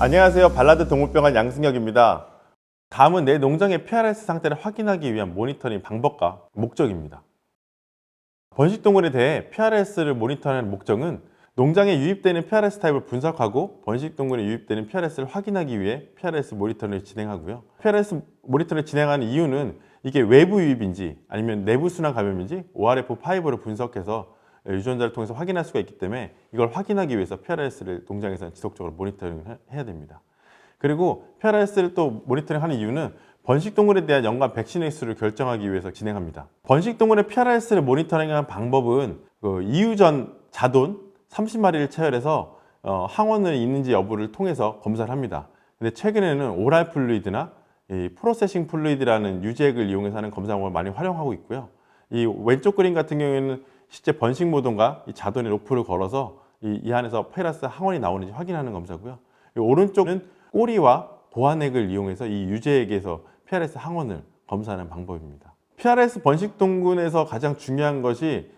안녕하세요. 발라드 동물병원 양승혁입니다. 다음은 내 농장의 PRS 상태를 확인하기 위한 모니터링 방법과 목적입니다. 번식동물에 대해 PRS를 모니터하는 목적은 농장에 유입되는 PRS 타입을 분석하고 번식동물에 유입되는 PRS를 확인하기 위해 PRS 모니터링을 진행하고요. PRS 모니터링을 진행하는 이유는 이게 외부 유입인지 아니면 내부 순환 감염인지 ORF5를 분석해서 유전자를 통해서 확인할 수가 있기 때문에 이걸 확인하기 위해서 PRS를 농장에서 지속적으로 모니터링을 해야 됩니다. 그리고 PRS를 또 모니터링하는 이유는 번식동물에 대한 연간 백신의 수를 결정하기 위해서 진행합니다. 번식동물의 PRS를 모니터링하는 방법은 이유전 자돈 30마리를 체열해서 항원을 있는지 여부를 통해서 검사를 합니다. 근데 최근에는 오랄 플루이드나 프로세싱 플루이드라는 유지액을 이용해서 하는 검사 방법을 많이 활용하고 있고요. 이 왼쪽 그림 같은 경우에는 실제 번식 모돈과 이 자돈의 로프를 걸어서 이 안에서 PRS 항원이 나오는지 확인하는 검사고요. 이 오른쪽은 꼬리와 보안액을 이용해서 이 유지액에서 PRS 항원을 검사하는 방법입니다. PRS 번식동군에서 가장 중요한 것이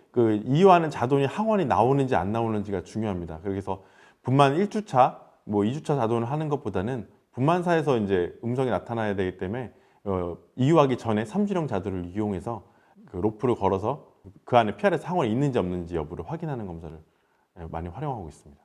이유하는 자돈이 항원이 나오는지 안 나오는지가 중요합니다. 그래서 분만 1주차, 2주차 자돈을 하는 것보다는 분만사에서 이제 음성이 나타나야 되기 때문에 이유하기 전에 3주령 자돈을 이용해서 로프를 걸어서 그 안에 PRS 항원이 있는지 없는지 여부를 확인하는 검사를 많이 활용하고 있습니다.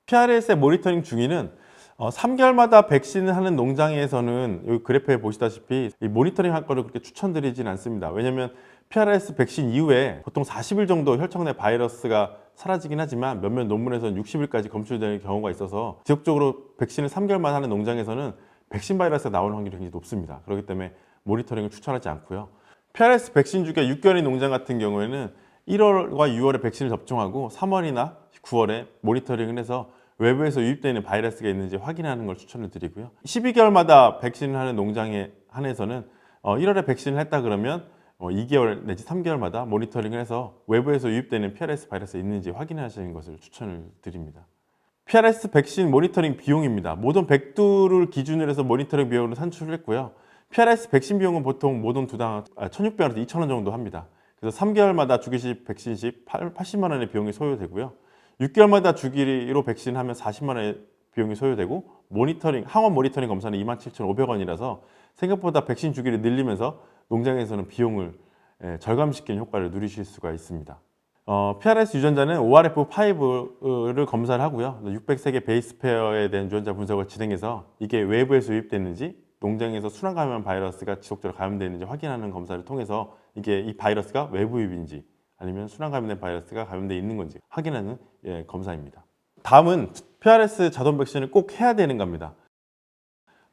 PRS의 모니터링 중위는 3개월마다 백신을 하는 농장에서는 이 그래프에 보시다시피 이 모니터링 할 거를 그렇게 추천드리진 않습니다. 왜냐하면 PRS 백신 이후에 보통 40일 정도 혈청 내 바이러스가 사라지긴 하지만 몇몇 논문에서는 60일까지 검출되는 경우가 있어서 지속적으로 백신을 3개월만 하는 농장에서는 백신 바이러스가 나오는 확률이 굉장히 높습니다. 그렇기 때문에 모니터링을 추천하지 않고요. PRS 백신 주기가 6개월인 농장 같은 경우에는 1월과 6월에 백신을 접종하고 3월이나 9월에 모니터링을 해서 외부에서 유입되는 바이러스가 있는지 확인하는 걸 추천을 드리고요. 12개월마다 백신을 하는 농장에 한해서는 1월에 백신을 했다 그러면 2개월 내지 3개월마다 모니터링을 해서 외부에서 유입되는 PRS 바이러스가 있는지 확인하시는 것을 추천을 드립니다. PRS 백신 모니터링 비용입니다. 모든 백두를 기준으로 해서 모니터링 비용을 산출을 했고요. PRS 백신 비용은 보통 모든 두당 1,600원에서 2,000원 정도 합니다. 그래서 3개월마다 주기식 백신씩 80만 원의 비용이 소요되고요. 6개월마다 주기로 백신하면 40만 원의 비용이 소요되고 항원 모니터링 검사는 27,500원이라서 생각보다 백신 주기를 늘리면서 농장에서는 비용을 절감시키는 효과를 누리실 수가 있습니다. PRS 유전자는 ORF5를 검사를 하고요. 603개 베이스 페어에 대한 유전자 분석을 진행해서 이게 외부에서 유입됐는지 농장에서 순환 감염 바이러스가 지속적으로 감염되는지 확인하는 검사를 통해서 이게 이 바이러스가 외부 유입인지 아니면 순환 감염된 바이러스가 감염되어 있는 건지 확인하는 검사입니다. 다음은 PRS 자돈 백신을 꼭 해야 되는 겁니다.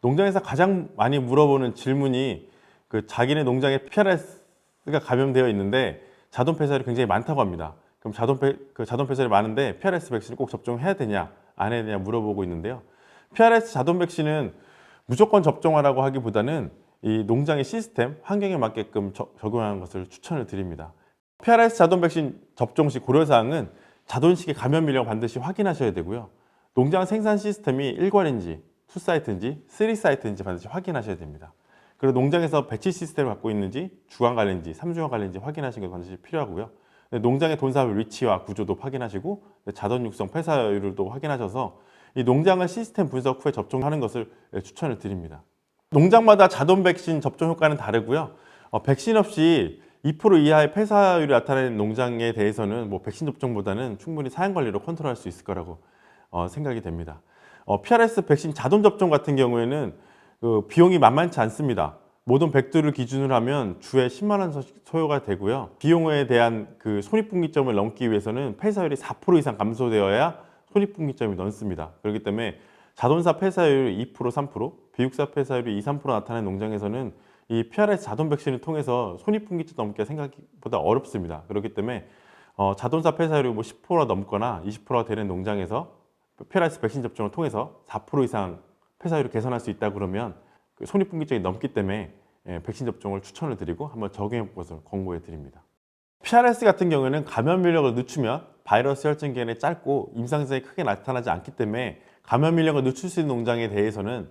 농장에서 가장 많이 물어보는 질문이 자기네 농장에 PRS가 감염되어 있는데 자돈 폐사율이 굉장히 많다고 합니다. 그럼 자돈 폐사율이 많은데 PRS 백신을 꼭 접종해야 되냐 안 해야 되냐 물어보고 있는데요. PRS 자돈 백신은 무조건 접종하라고 하기보다는 이 농장의 시스템, 환경에 맞게끔 적용하는 것을 추천을 드립니다. PRS 자돈 백신 접종 시 고려사항은 자돈식의 감염비를 반드시 확인하셔야 되고요. 농장 생산 시스템이 1관인지, 2사이트인지, 3사이트인지 반드시 확인하셔야 됩니다. 그리고 농장에서 배치 시스템을 갖고 있는지, 주간 관리인지, 3주간 관리인지 확인하시는 것도 반드시 필요하고요. 농장의 돈사업 위치와 구조도 확인하시고 자돈 육성 폐사율도 확인하셔서 이 농장을 시스템 분석 후에 접종하는 것을 추천을 드립니다. 농장마다 자돈 백신 접종 효과는 다르고요. 백신 없이 2% 이하의 폐사율이 나타나는 농장에 대해서는 백신 접종보다는 충분히 사양 관리로 컨트롤할 수 있을 거라고 생각이 됩니다. PRS 백신 자돈 접종 같은 경우에는 비용이 만만치 않습니다. 모든 백두를 기준으로 하면 주에 10만 원 소요가 되고요. 비용에 대한 손익분기점을 넘기 위해서는 폐사율이 4% 이상 감소되어야 손익분기점이 넘습니다. 그렇기 때문에 자돈사 폐사율이 2%, 3%, 비육사 폐사율이 2, 3% 나타나는 농장에서는 이 PRS 자돈 백신을 통해서 손익분기점 넘기가 생각보다 어렵습니다. 그렇기 때문에 자돈사 폐사율이 10%가 넘거나 20%가 되는 농장에서 PRS 백신 접종을 통해서 4% 이상 폐사율을 개선할 수 있다 그러면 손익분기점이 넘기 때문에 백신 접종을 추천을 드리고 한번 적용해 볼 것을 권고해 드립니다. PRS 같은 경우에는 감염 인력을 늦추면 바이러스 혈전 기간이 짧고 임상증이 크게 나타나지 않기 때문에 감염 인력을 늦출 수 있는 농장에 대해서는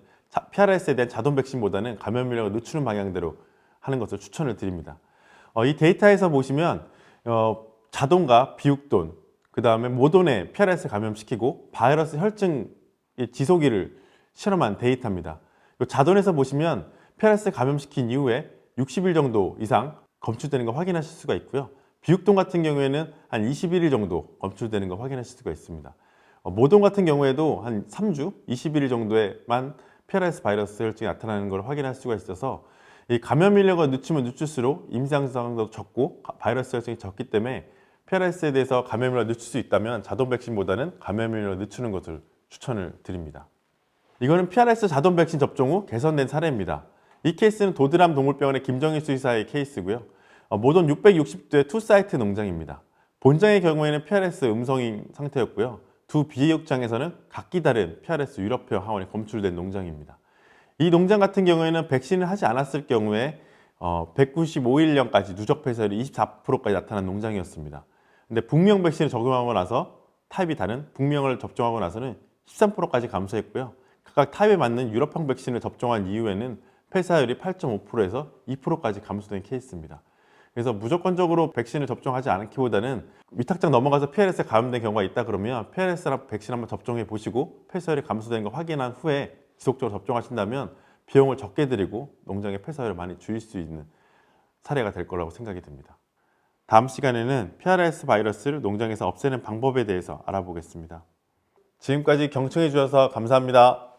PRS에 대한 자돈 백신보다는 감염 인력을 늦추는 방향대로 하는 것을 추천을 드립니다. 이 데이터에서 보시면 자돈과 비육돈, 그 다음에 모돈에 PRS를 감염시키고 바이러스 혈증 지속일을 실험한 데이터입니다. 이 자돈에서 보시면 PRS 감염시킨 이후에 60일 정도 이상 검출되는 거 확인하실 수가 있고요. 비육동 같은 경우에는 한 21일 정도 검출되는 거 확인하실 수가 있습니다. 모동 같은 경우에도 한 3주, 21일 정도에만 PRS 바이러스 혈증이 나타나는 걸 확인할 수가 있어서 이 감염 인력을 늦추면 늦출수록 임상상도 적고 바이러스 혈증이 적기 때문에 PRS에 대해서 감염 인력을 늦출 수 있다면 자동 백신보다는 감염 인력을 늦추는 것을 추천을 드립니다. 이거는 PRS 자동 백신 접종 후 개선된 사례입니다. 이 케이스는 도드람 동물병원의 김정일 수의사의 케이스고요. 모돈 660도의 투사이트 농장입니다. 본장의 경우에는 PRS 음성인 상태였고요. 두 비육장에서는 각기 다른 PRS 유럽형 항원이 검출된 농장입니다. 이 농장 같은 경우에는 백신을 하지 않았을 경우에 195일령까지 누적 폐사율이 24%까지 나타난 농장이었습니다. 근데 북명 백신을 적용하고 나서 타입이 다른 북명을 접종하고 나서는 13%까지 감소했고요. 각각 타입에 맞는 유럽형 백신을 접종한 이후에는 폐사율이 8.5%에서 2%까지 감소된 케이스입니다. 그래서 무조건적으로 백신을 접종하지 않기보다는 위탁장 넘어가서 PRS에 감염된 경우가 있다 그러면 PRS랑 백신 한번 접종해 보시고 폐사율이 감소된 거 확인한 후에 지속적으로 접종하신다면 비용을 적게 들이고 농장의 폐사율을 많이 줄일 수 있는 사례가 될 거라고 생각이 듭니다. 다음 시간에는 PRS 바이러스를 농장에서 없애는 방법에 대해서 알아보겠습니다. 지금까지 경청해 주셔서 감사합니다.